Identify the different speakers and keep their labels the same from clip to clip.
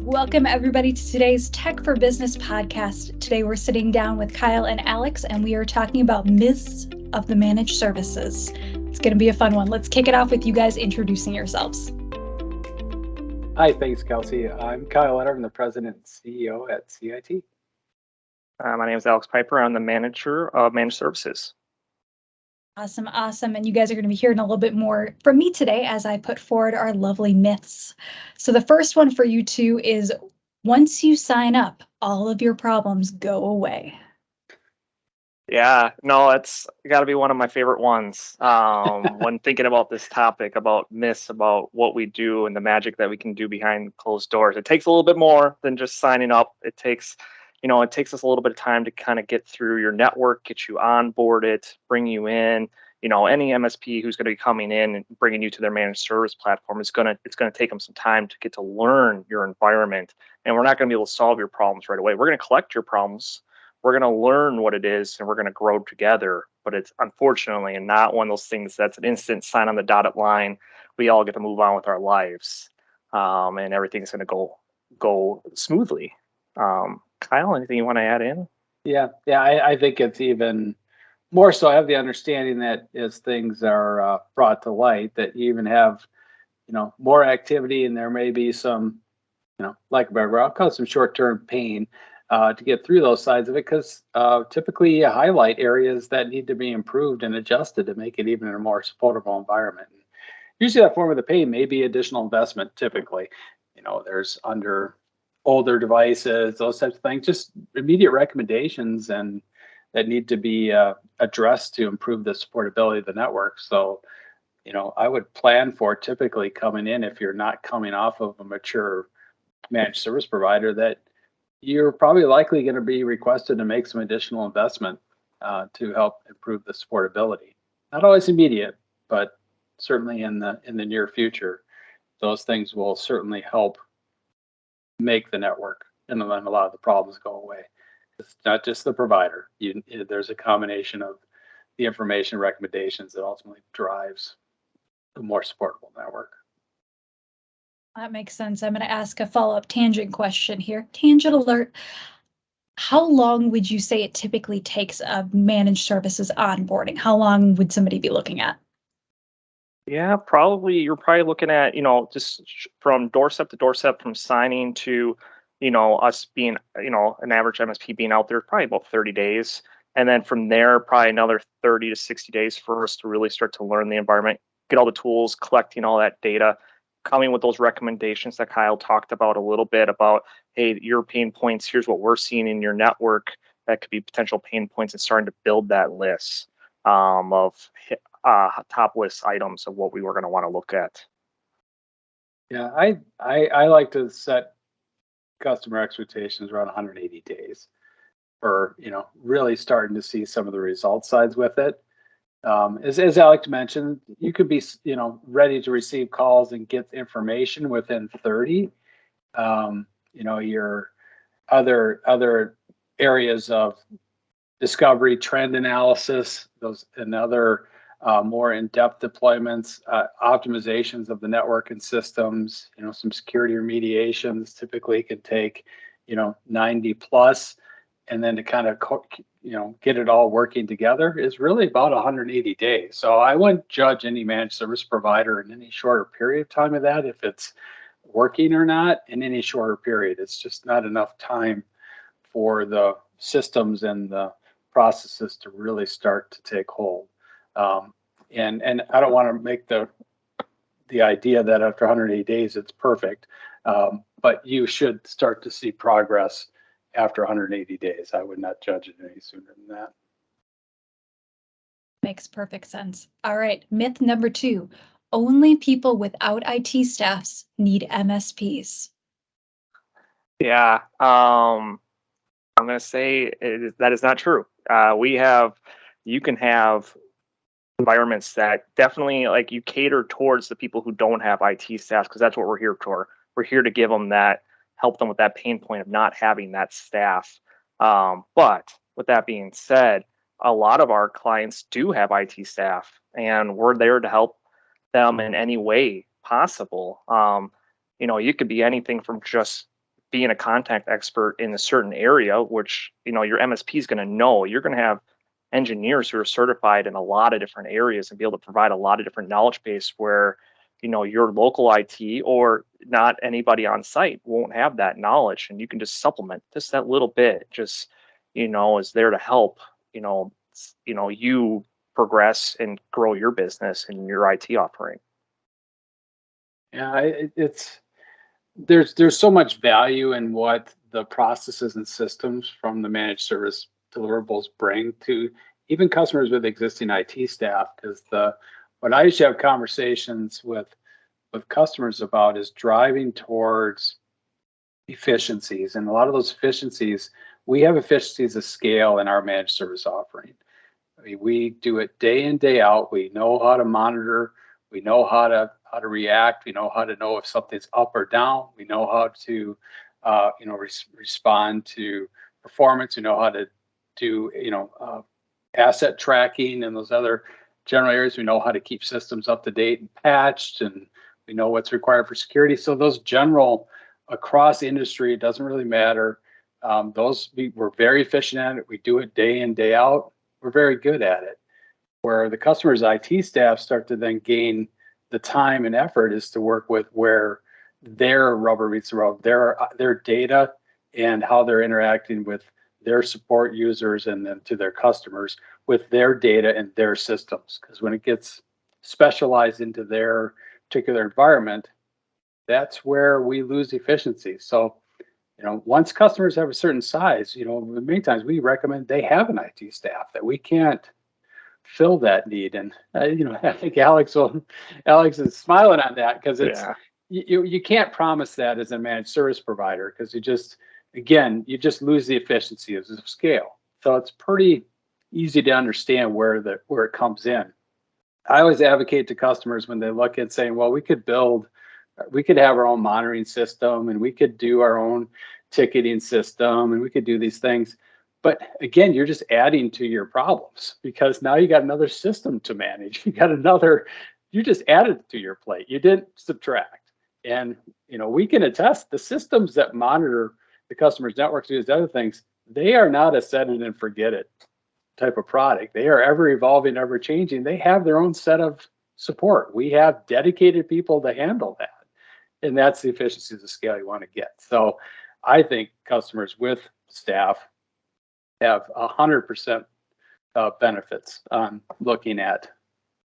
Speaker 1: Welcome everybody to today's Tech for Business podcast. Today we're sitting down with Kyle and Alex and we are talking about myths of the managed services. It's going to be a fun one. Let's kick it off with you guys introducing yourselves.
Speaker 2: Hi, thanks, Kelsey. I'm Kyle Leonard. I'm the president and CEO at CIT.
Speaker 3: My name is Alex Piper. I'm the manager of managed services.
Speaker 1: Awesome. And you guys are going to be hearing a little bit more from me today as I put forward our lovely myths. So the first one for you two is once you sign up, all of your problems go away.
Speaker 3: Yeah, no, it's got to be one of my favorite ones when thinking about this topic, about myths, about what we do and the magic that we can do behind closed doors. It takes a little bit more than just signing up. It takes us a little bit of time to kind of get through your network, get you onboarded, bring you in. Any MSP who's going to be coming in and bringing you to their managed service platform it's going to take them some time to get to learn your environment. And we're not going to be able to solve your problems right away. We're going to collect your problems. We're going to learn what it is and we're going to grow together. But it's unfortunately not one of those things that's an instant sign on the dotted line. We all get to move on with our lives, and everything's going to go smoothly. Kyle, anything you want to add in?
Speaker 2: Yeah, I think it's even more so. I have the understanding that as things are brought to light, that you even have, more activity, and there may be some, like I'll call it some short-term pain to get through those sides of it, because typically you highlight areas that need to be improved and adjusted to make it even a more supportable environment. Usually that form of the pain may be additional investment. Typically, there's under older devices, those types of things, just immediate recommendations and that need to be addressed to improve the supportability of the network. So, I would plan for typically coming in, if you're not coming off of a mature managed service provider, that you're probably likely going to be requested to make some additional investment to help improve the supportability. Not always immediate, but certainly in the near future, those things will certainly help make the network and then a lot of the problems go away. It's not just the provider. There's a combination of the information recommendations that ultimately drives a more supportable network.
Speaker 1: That makes sense. I'm going to ask a follow-up tangent question here. Tangent alert. How long would you say it typically takes a managed services onboarding? How long would somebody be looking at?
Speaker 3: Yeah, you're probably looking at, just from doorstep to doorstep, from signing to, us being, an average MSP being out there, probably about 30 days. And then from there, probably another 30 to 60 days for us to really start to learn the environment, get all the tools, collecting all that data, coming with those recommendations that Kyle talked about a little bit about, hey, your pain points, here's what we're seeing in your network that could be potential pain points, and starting to build that list of top list items of what we were going to want to look at.
Speaker 2: Yeah, I like to set customer expectations around 180 days for, really starting to see some of the result sides with it. As Alex mentioned, you could be, ready to receive calls and get information within 30. Your other areas of discovery, trend analysis, those and other more in-depth deployments, optimizations of the network and systems, some security remediations typically can take, 90 plus, and then to kind of, get it all working together is really about 180 days. So I wouldn't judge any managed service provider in any shorter period of time of that, if it's working or not in any shorter period. It's just not enough time for the systems and the processes to really start to take hold. And I don't want to make the idea that after 180 days it's perfect, but you should start to see progress after 180 days. I would not judge it any sooner than that.
Speaker 1: Makes perfect sense. All right, myth number 2. Only people without IT staffs need MSPs.
Speaker 3: Yeah, I'm going to say that is not true. You can have environments that definitely, like, you cater towards the people who don't have IT staff, because that's what we're here for. We're here to give them that, help them with that pain point of not having that staff. But with that being said, a lot of our clients do have IT staff, and we're there to help them in any way possible. You could be anything from just being a contact expert in a certain area, which, your MSP is going to know. You're going to have engineers who are certified in a lot of different areas and be able to provide a lot of different knowledge base where, your local IT or not anybody on site won't have that knowledge. And you can just supplement just that little bit, just, is there to help, you progress and grow your business and your IT offering.
Speaker 2: Yeah, there's so much value in what the processes and systems from the managed service deliverables bring to even customers with existing IT staff. Because what I used to have conversations with customers about is driving towards efficiencies, and a lot of those efficiencies, we have efficiencies of scale in our managed service offering. I mean, we do it day in, day out. We know how to monitor. We know how to react. We know how to know if something's up or down. We know how to, respond to performance. We know how to do, asset tracking and those other general areas. We know how to keep systems up to date and patched, and we know what's required for security. So those general across industry, it doesn't really matter. We're very efficient at it. We do it day in, day out. We're very good at it. Where the customer's IT staff start to then gain the time and effort is to work with where their rubber meets the road, their data and how they're interacting with their support users and then to their customers with their data and their systems. Because when it gets specialized into their particular environment, that's where we lose efficiency. So, once customers have a certain size, many times we recommend they have an IT staff that we can't fill that need. And I think Alex is smiling on that because it's you can't promise that as a managed service provider because you just lose the efficiency of scale. So it's pretty easy to understand where it comes in. I always advocate to customers when they look at saying, well, we could have our own monitoring system and we could do our own ticketing system and we could do these things. But again, you're just adding to your problems because now you got another system to manage. You just added to your plate. You didn't subtract. And, we can attest the systems that monitor the customer's networks, these other things, they are not a set it and forget it type of product. They are ever evolving, ever changing. They have their own set of support. We have dedicated people to handle that. And that's the efficiencies of scale you want to get. So I think customers with staff have 100% benefits on looking at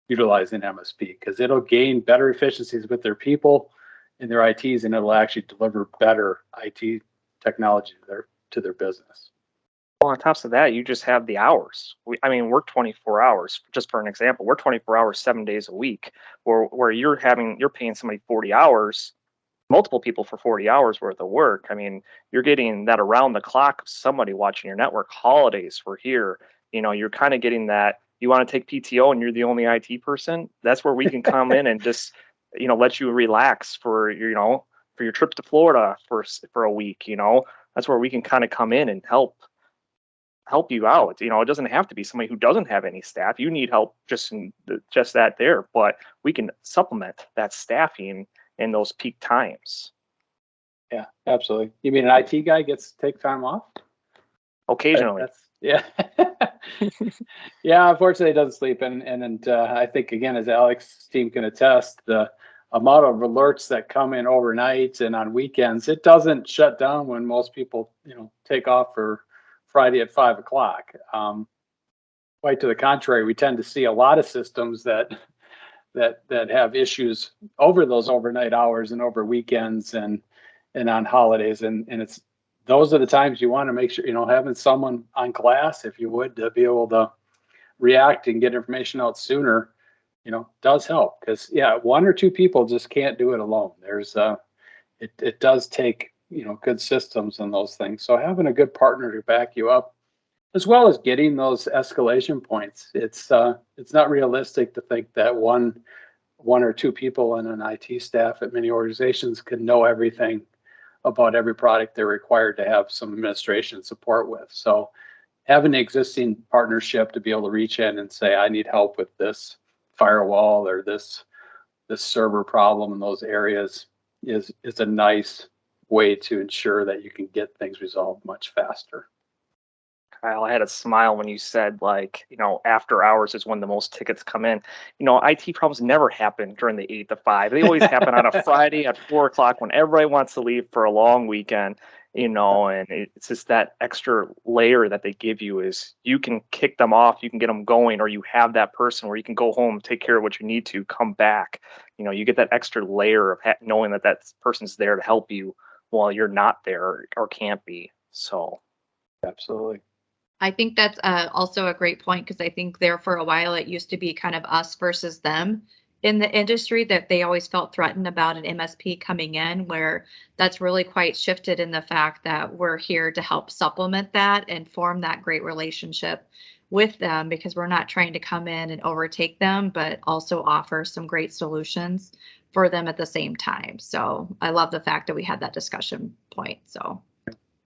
Speaker 2: utilizing MSP because it'll gain better efficiencies with their people and their ITs, and it'll actually deliver better IT technology to their business.
Speaker 3: Well, on top of that, you just have the hours. We're 24 hours. Just for an example, we're 24 hours, 7 days a week. Where you're paying somebody 40 hours, multiple people for 40 hours worth of work. You're getting that around the clock of somebody watching your network. Holidays for here. You're kind of getting that. You want to take PTO and you're the only IT person. That's where we can come in and just let you relax for your trip to Florida for a week. That's where we can kind of come in and help you out. It doesn't have to be somebody who doesn't have any staff. You need help just that there, but we can supplement that staffing in those peak times.
Speaker 2: Yeah, absolutely. You mean an IT guy gets to take time off?
Speaker 3: Occasionally.
Speaker 2: Yeah. Yeah, unfortunately it doesn't sleep. And I think, again, as Alex's team can attest, the amount of alerts that come in overnight and on weekends, it doesn't shut down when most people, take off for Friday at 5:00. Quite to the contrary, we tend to see a lot of systems that have issues over those overnight hours and over weekends and on holidays. And those are the times you want to make sure, having someone on glass, if you would, to be able to react and get information out sooner, does help. Because, one or two people just can't do it alone. It does take, good systems and those things. So having a good partner to back you up, as well as getting those escalation points. It's not realistic to think that one or two people in an IT staff at many organizations can know everything about every product they're required to have some administration support with. So having an existing partnership to be able to reach in and say, I need help with this firewall or this server problem in those areas is a nice way to ensure that you can get things resolved much faster.
Speaker 3: Kyle, I had a smile when you said, like, after hours is when the most tickets come in. IT problems never happen during the 8 to 5. They always happen on a Friday at 4 o'clock when everybody wants to leave for a long weekend. And it's just that extra layer that they give you is you can kick them off, you can get them going, or you have that person where you can go home, take care of what you need to, come back. You get that extra layer of knowing that that person's there to help you while you're not there or can't be. So,
Speaker 2: Absolutely.
Speaker 4: I think that's also a great point, because I think there for a while it used to be kind of us versus them in the industry, that they always felt threatened about an MSP coming in, where that's really quite shifted in the fact that we're here to help supplement that and form that great relationship with them, because we're not trying to come in and overtake them, but also offer some great solutions for them at the same time. So I love the fact that we had that discussion point. So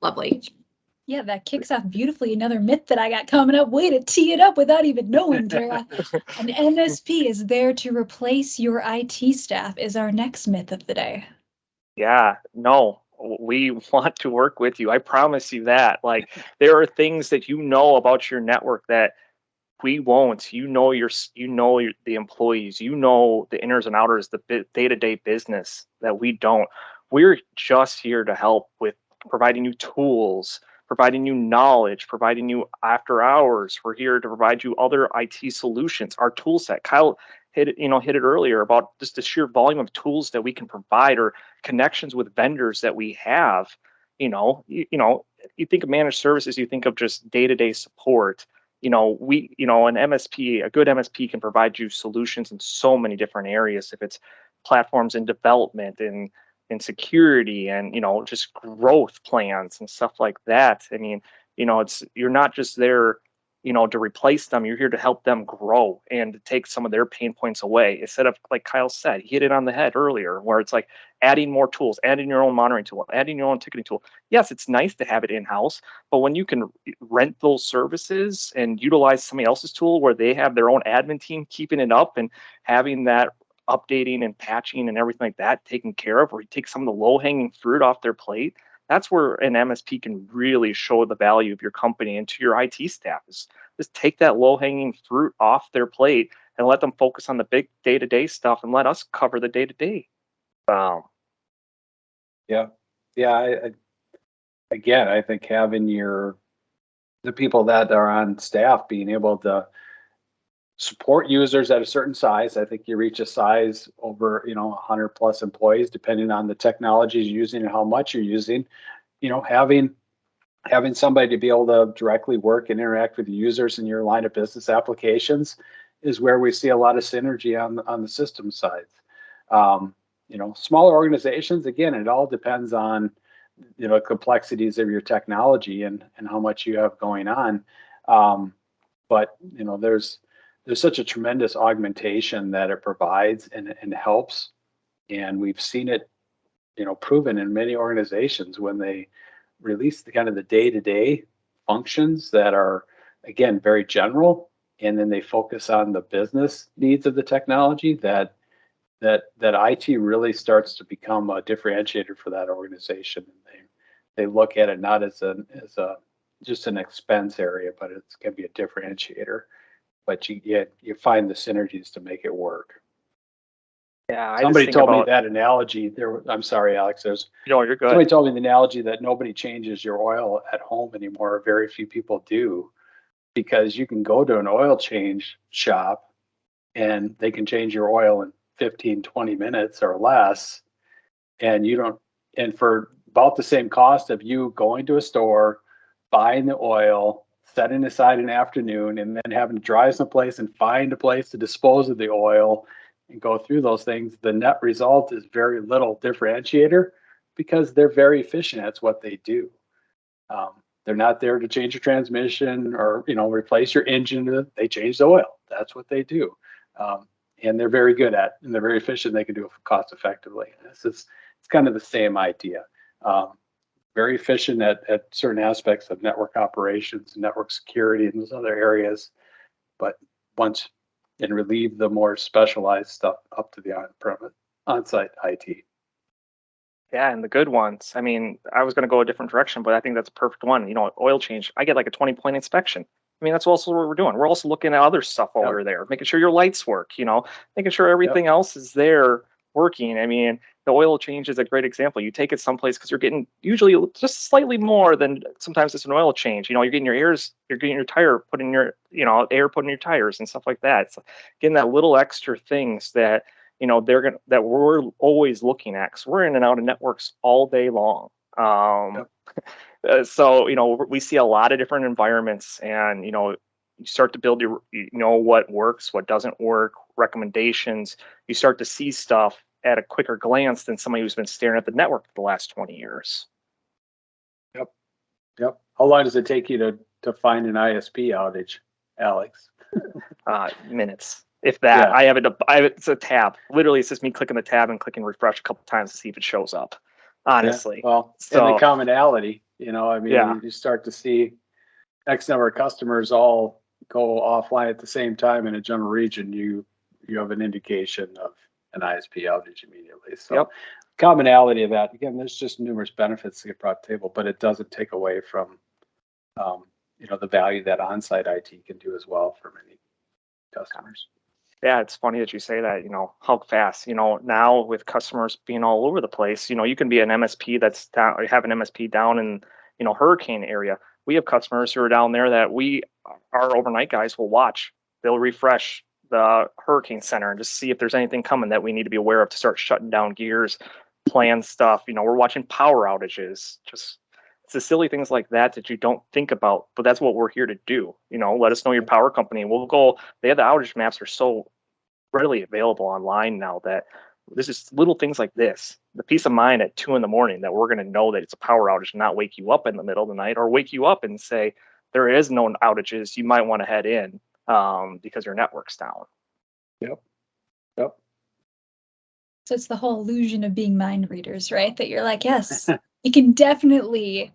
Speaker 4: lovely.
Speaker 1: Yeah, that kicks off beautifully another myth that I got coming up. Way to tee it up without even knowing, Tara. An MSP is there to replace your IT staff is our next myth of the day.
Speaker 3: yeah, no, we want to work with you. I promise you that. Like, there are things that about your network that we won't. The employees, the inners and outers, the day-to-day business that we don't. We're just here to help with providing you tools, providing you knowledge, providing you after hours. We're here to provide you other IT solutions. Our tool set, Kyle hit it earlier about just the sheer volume of tools that we can provide, or connections with vendors that we have. You think of managed services, you think of just day-to-day support. An MSP, a good MSP, can provide you solutions in so many different areas. If it's platforms in development and security, and just growth plans and stuff like that. I mean, you're not just there to replace them. You're here to help them grow and to take some of their pain points away, instead of, like Kyle said, he hit it on the head earlier, where it's like adding more tools, adding your own monitoring tool, adding your own ticketing tool. Yes, it's nice to have it in-house, but when you can rent those services and utilize somebody else's tool where they have their own admin team keeping it up and having that updating and patching and everything like that taken care of, or you take some of the low-hanging fruit off their plate, that's where an MSP can really show the value of your company and to your IT staff. Is just take that low-hanging fruit off their plate and let them focus on the big day-to-day stuff, and let us cover the day-to-day.
Speaker 2: Yeah. Again, I think having the people that are on staff being able to support users at a certain size. I think you reach a size over, 100 plus employees, depending on the technologies you're using and how much you're using. Having somebody to be able to directly work and interact with the users in your line of business applications is where we see a lot of synergy on the system side. Smaller organizations, again, it all depends on complexities of your technology and how much you have going on. But there's such a tremendous augmentation that it provides and helps, and we've seen it proven in many organizations when they release the kind of the day-to-day functions that are, again, very general, and then they focus on the business needs of the technology, that IT really starts to become a differentiator for that organization. And they look at it not as just an expense area, but it's going to be a differentiator. But you find the synergies to make it work.
Speaker 3: Yeah,
Speaker 2: Somebody told me that analogy. I'm sorry, Alex.
Speaker 3: You're good.
Speaker 2: Somebody told me the analogy that nobody changes your oil at home anymore. Very few people do, because you can go to an oil change shop and they can change your oil in 15, 20 minutes or less. And for about the same cost of you going to a store, buying the oil, setting aside an afternoon, and then having to drive someplace and find a place to dispose of the oil and go through those things, the net result is very little differentiator, because they're very efficient. That's what they do. They're not there to change your transmission or replace your engine. They change the oil. That's what they do, and they're very good at, and they're very efficient. They can do it cost effectively. It's kind of the same idea. Very efficient at certain aspects of network operations, network security, and those other areas, but and relieve the more specialized stuff up to the on-site IT.
Speaker 3: Yeah, and the good ones. I mean, I was going to go a different direction, but I think that's a perfect one. Oil change. I get like a 20-point inspection. I mean, that's also what we're doing. We're also looking at other stuff while
Speaker 2: Yep.
Speaker 3: we're there, making sure your lights work, making sure
Speaker 2: Yep.
Speaker 3: everything else is there working. I mean, the oil change is a great example. You take it someplace because you're getting usually just slightly more than sometimes it's an oil change. You're getting you're getting your tire put in your, air put in your tires and stuff like that. It's getting that little extra things that that we're always looking at because we're in and out of networks all day long.
Speaker 2: Yep.
Speaker 3: So we see a lot of different environments, and you start to build what works, what doesn't work, recommendations. You start to see stuff at a quicker glance than somebody who's been staring at the network for the last 20 years.
Speaker 2: Yep. How long does it take you to find an ISP outage, Alex?
Speaker 3: Minutes, if that.
Speaker 2: Yeah.
Speaker 3: I have it's a tab. Literally, it's just me clicking the tab and clicking refresh a couple times to see if it shows up. Honestly.
Speaker 2: Yeah. Well,
Speaker 3: So,
Speaker 2: and the commonality, I mean,
Speaker 3: Yeah.
Speaker 2: you start to see X number of customers all go offline at the same time in a general region, you have an indication of an ISP outage immediately. So
Speaker 3: Yep.
Speaker 2: commonality of that, again, there's just numerous benefits to get brought to the table, but it doesn't take away from the value that on-site IT can do as well for many customers.
Speaker 3: Yeah, it's funny that you say that, how fast, now with customers being all over the place, you can be an MSP that's down, or have an MSP down in, hurricane area. We have customers who are down there that our overnight guys will watch. They'll refresh the hurricane center and just see if there's anything coming that we need to be aware of to start shutting down gears, plan stuff. We're watching power outages, just it's the silly things like that you don't think about, but that's what we're here to do. Let us know your power company. We'll go. They have the outage maps are so readily available online now that this is little things like this. The peace of mind at 2 a.m. that we're going to know that it's a power outage and not wake you up in the middle of the night or wake you up and say there is no outages. You might want to head in because your network's down.
Speaker 2: Yep.
Speaker 1: So it's the whole illusion of being mind readers, right? That you're like, yes, you can definitely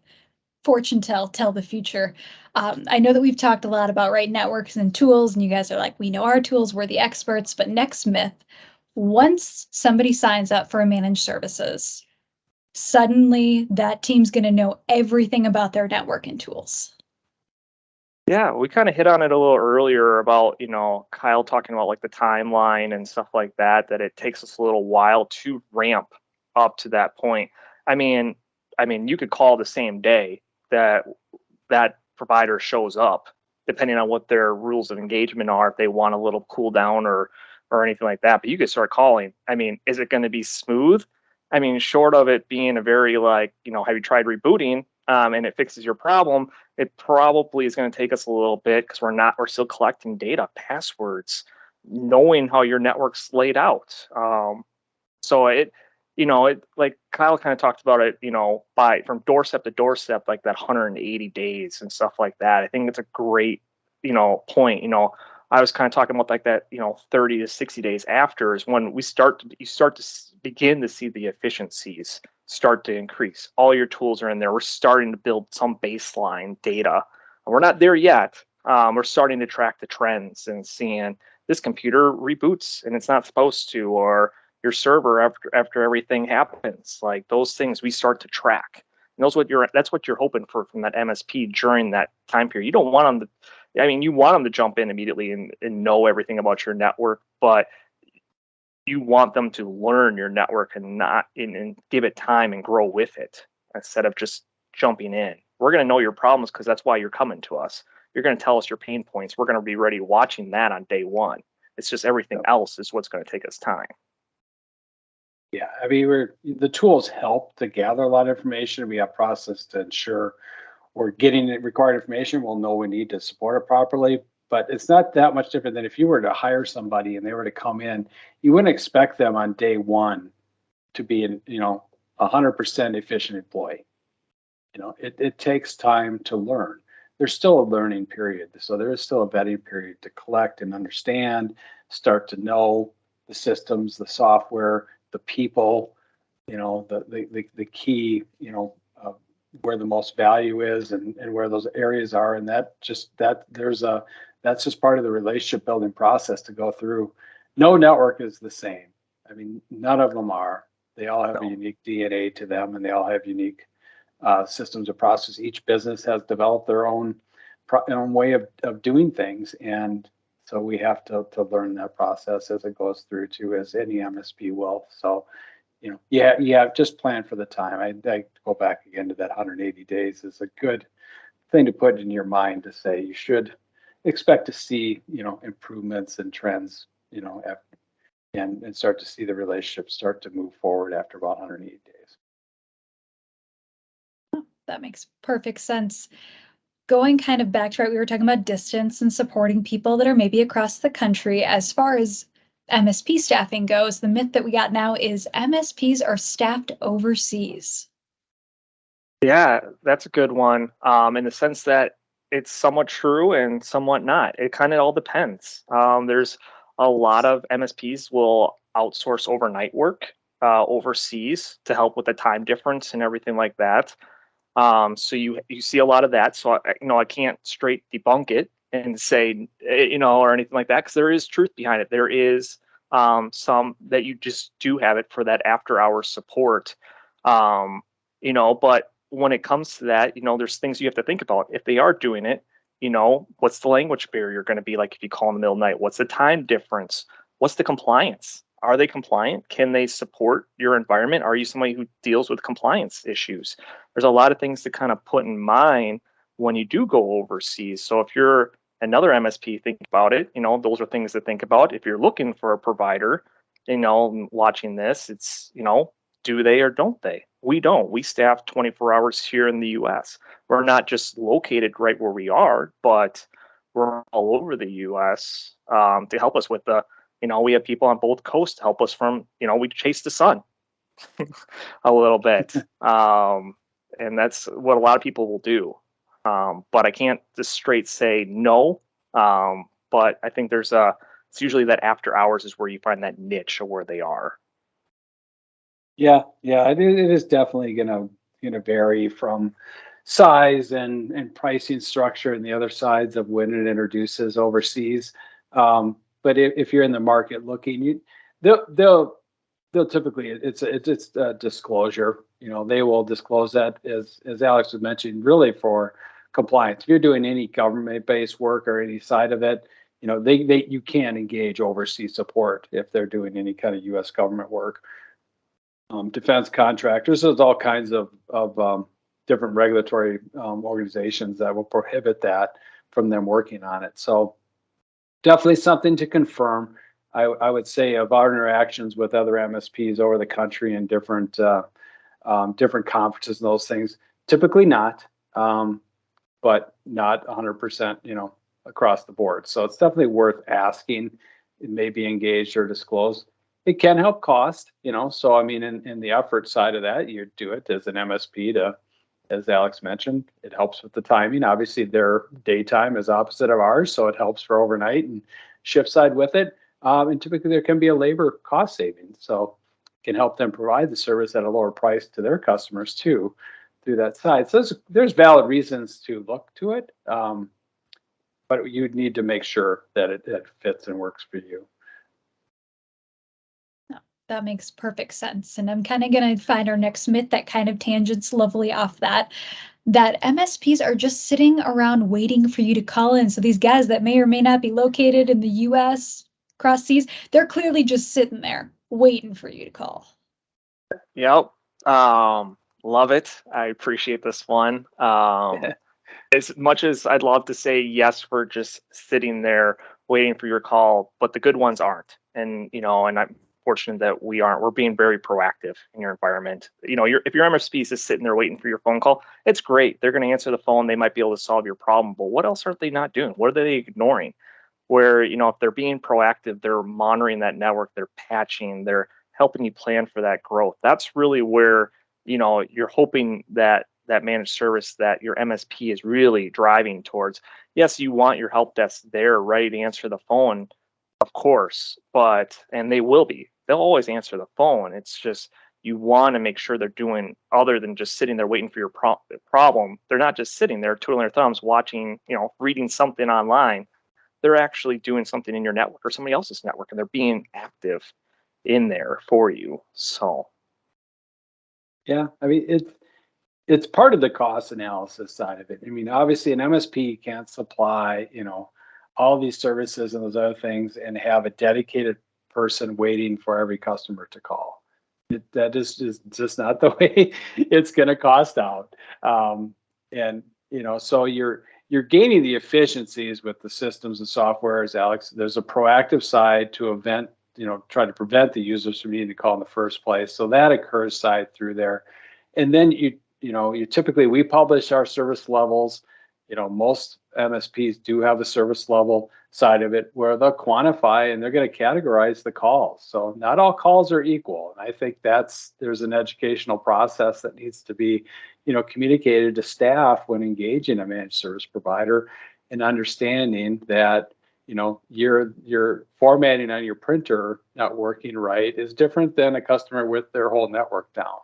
Speaker 1: fortune tell the future. I know that we've talked a lot about networks and tools, and you guys are like, we know our tools, we're the experts. But next myth, once somebody signs up for a managed services, suddenly that team's going to know everything about their network and tools.
Speaker 3: Yeah, we kind of hit on it a little earlier about, Kyle talking about like the timeline and stuff like that it takes us a little while to ramp up to that point. I mean, you could call the same day that provider shows up, depending on what their rules of engagement are, if they want a little cool down or anything like that. But you could start calling. I mean, is it going to be smooth? I mean, short of it being a very have you tried rebooting and it fixes your problem, it probably is going to take us a little bit because we're still collecting data, passwords, knowing how your network's laid out. So it like Kyle kind of talked about it, from doorstep to doorstep, like that 180 days and stuff like that. I think it's a great, point. I was kind of talking about like that, 30 to 60 days after is when you start to begin to see the efficiencies start to increase. All your tools are in there. We're starting to build some baseline data. We're not there yet. We're starting to track the trends and seeing this computer reboots and it's not supposed to, or your server after everything happens. Like those things we start to track. And that's what you're hoping for from that MSP during that time period. You don't want them you want them to jump in immediately and know everything about your network, but you want them to learn your network and give it time and grow with it instead of just jumping in. We're going to know your problems because that's why you're coming to us. You're going to tell us your pain points. We're going to be ready watching that on day one. It's just everything else is what's going to take us time.
Speaker 2: Yeah, I mean, the tools help to gather a lot of information. We have process to ensure we're getting the required information. We'll know we need to support it properly. But it's not that much different than if you were to hire somebody and they were to come in, you wouldn't expect them on day one to be an 100% efficient employee. It takes time to learn. There's still a learning period. So there is still a vetting period to collect and understand, start to know the systems, the software, the people, the key, where the most value is and where those areas are. And that's just part of the relationship building process to go through. No network is the same. I mean, none of them are. They all have a
Speaker 3: No.
Speaker 2: unique DNA to them, and they all have unique systems of process. Each business has developed their own way of doing things, and so we have to learn that process as it goes through to as any MSP will. So, yeah, just plan for the time. I go back again to that 180 days is a good thing to put in your mind to say you should expect to see, improvements and trends, and start to see the relationship start to move forward after about 180 days.
Speaker 1: That makes perfect sense. Going kind of back to what we were talking about distance and supporting people that are maybe across the country, as far as MSP staffing goes, the myth that we got now is MSPs are staffed overseas.
Speaker 3: Yeah, that's a good one. In the sense that it's somewhat true and somewhat not. It kind of all depends. There's a lot of MSPs will outsource overnight work overseas to help with the time difference and everything like that. So you see a lot of that. So I can't straight debunk it and say or anything like that because there is truth behind it. There is some that you just do have it for that after hours support. But when it comes to that, there's things you have to think about. If they are doing it, what's the language barrier going to be like if you call in the middle of the night? What's the time difference? What's the compliance? Are they compliant? Can they support your environment? Are you somebody who deals with compliance issues? There's a lot of things to kind of put in mind when you do go overseas. So if you're another MSP, think about it. Those are things to think about. If you're looking for a provider, watching this, it's, do they or don't they? We don't. We staff 24 hours here in the US. We're not just located right where we are, but we're all over the US to help us with we have people on both coasts to help us from, we chase the sun a little bit. And that's what a lot of people will do. But I can't just straight say no. But I think it's usually that after hours is where you find that niche of where they are.
Speaker 2: Yeah, it is definitely gonna vary from size and pricing structure and the other sides of when it introduces overseas. But if you're in the market looking, they'll typically it's a disclosure. They will disclose that as Alex was mentioning, really for compliance. If you're doing any government-based work or any side of it, you can engage overseas support if they're doing any kind of U.S. government work. Defense contractors. There's all kinds of different regulatory organizations that will prohibit that from them working on it. So definitely something to confirm. I would say of our interactions with other MSPs over the country and different conferences and those things, typically not, but not 100%, across the board. So it's definitely worth asking. It may be engaged or disclosed. It can help cost, so I mean, in the effort side of that, you do it as an MSP as Alex mentioned, it helps with the timing. Obviously, their daytime is opposite of ours, so it helps for overnight and shift side with it. And typically, there can be a labor cost savings, so it can help them provide the service at a lower price to their customers too, through that side. So there's valid reasons to look to it, but you'd need to make sure that it fits and works for you.
Speaker 1: That makes perfect sense. And I'm kind of going to find our next myth that kind of tangents lovely off that MSPs are just sitting around waiting for you to call in. So these guys that may or may not be located in the US, cross seas, they're clearly just sitting there waiting for you to call.
Speaker 3: Yep. Love it. I appreciate this one. As much as I'd love to say yes, we're just sitting there waiting for your call, but the good ones aren't. And I'm fortunate that we aren't. We're being very proactive in your environment. If your MSP is just sitting there waiting for your phone call, it's great. They're going to answer the phone. They might be able to solve your problem, but what else are they not doing? What are they ignoring? Where, if they're being proactive, they're monitoring that network, they're patching, they're helping you plan for that growth. That's really where, you're hoping that managed service that your MSP is really driving towards. Yes, you want your help desk there ready to answer the phone, of course, and they will be. They'll always answer the phone. It's just you want to make sure they're doing other than just sitting there waiting for your problem. They're not just sitting there twiddling their thumbs, watching, reading something online. They're actually doing something in your network or somebody else's network, and they're being active in there for you. So
Speaker 2: Yeah, I mean, it's part of the cost analysis side of it. I mean, obviously an MSP can't supply, all these services and those other things and have a dedicated person waiting for every customer to call. That is just not the way it's going to cost out. And so you're gaining the efficiencies with the systems and software, as Alex. There's a proactive side to try to prevent the users from needing to call in the first place. So that occurs side through there. And then you typically, we publish our service levels. Most MSPs do have the service level side of it where they'll quantify and they're going to categorize the calls. So not all calls are equal. And I think there's an educational process that needs to be, communicated to staff when engaging a managed service provider, and understanding that, your formatting on your printer not working right is different than a customer with their whole network down.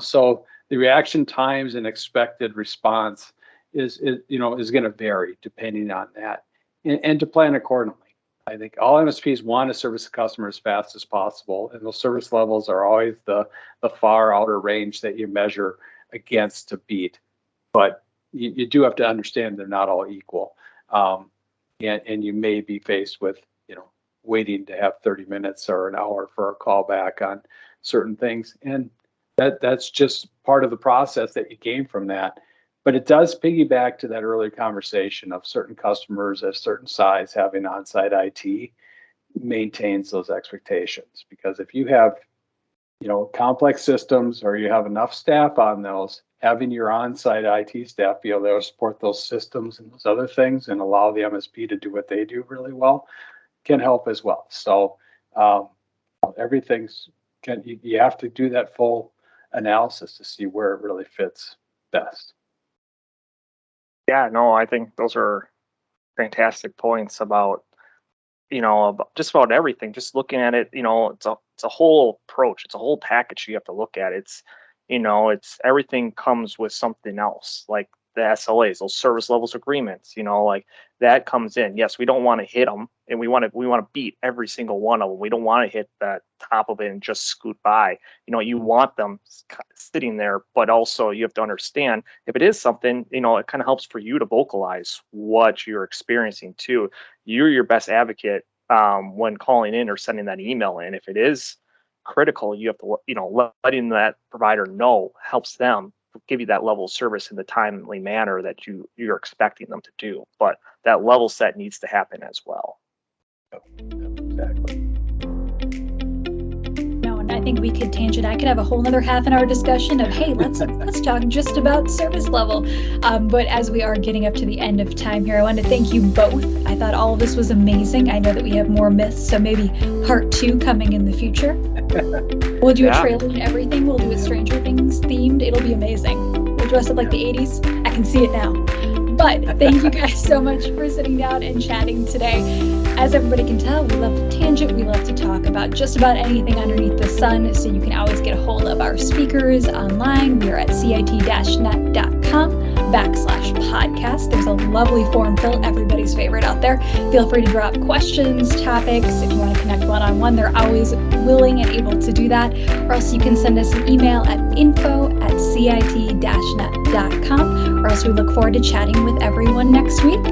Speaker 2: So the reaction times and expected response is going to vary depending on that, and to plan accordingly. I think all MSPs want to service the customer as fast as possible, and those service levels are always the far outer range that you measure against to beat. But you do have to understand they're not all equal, and you may be faced with waiting to have 30 minutes or an hour for a call back on certain things, and that's just part of the process that you gain from that. But it does piggyback to that earlier conversation of certain customers at a certain size having on-site IT maintains those expectations. Because if you have, complex systems, or you have enough staff on those, having your on-site IT staff be able to support those systems and those other things and allow the MSP to do what they do really well can help as well. So you have to do that full analysis to see where it really fits best.
Speaker 3: Yeah, no, I think those are fantastic points about, about just about everything. Just looking at it, it's a whole approach. It's a whole package you have to look at. It's everything comes with something else, like the SLAs, those service levels agreements, like that comes in. Yes, we don't want to hit them, and we want to beat every single one of them. We don't want to hit that top of it and just scoot by. You want them sitting there, but also you have to understand if it is something, it kind of helps for you to vocalize what you're experiencing too. You're your best advocate when calling in or sending that email in. If it is critical, you have to, letting that provider know helps them give you that level of service in the timely manner that you're expecting them to do. But that level set needs to happen as well.
Speaker 2: Exactly.
Speaker 1: No, and I think we could tangent. I could have a whole nother half an hour discussion of, hey, let's talk just about service level. But as we are getting up to the end of time here, I want to thank you both. I thought all of this was amazing. I know that we have more myths, so maybe part 2 coming in the future. We'll do a trailer and everything. We'll do a Stranger Things themed. It'll be amazing. We'll dress up like the 80s. I can see it now. But thank you guys so much for sitting down and chatting today. As everybody can tell, we love to tangent. We love to talk about just about anything underneath the sun. So you can always get a hold of our speakers online. We are at cit-net.com/podcast. There's a lovely form fill, everybody's favorite out there. Feel free to drop questions, topics. If you want to connect one-on-one, they're always willing and able to do that. Or else you can send us an email at info@cit-net.com. Or else we look forward to chatting with everyone next week.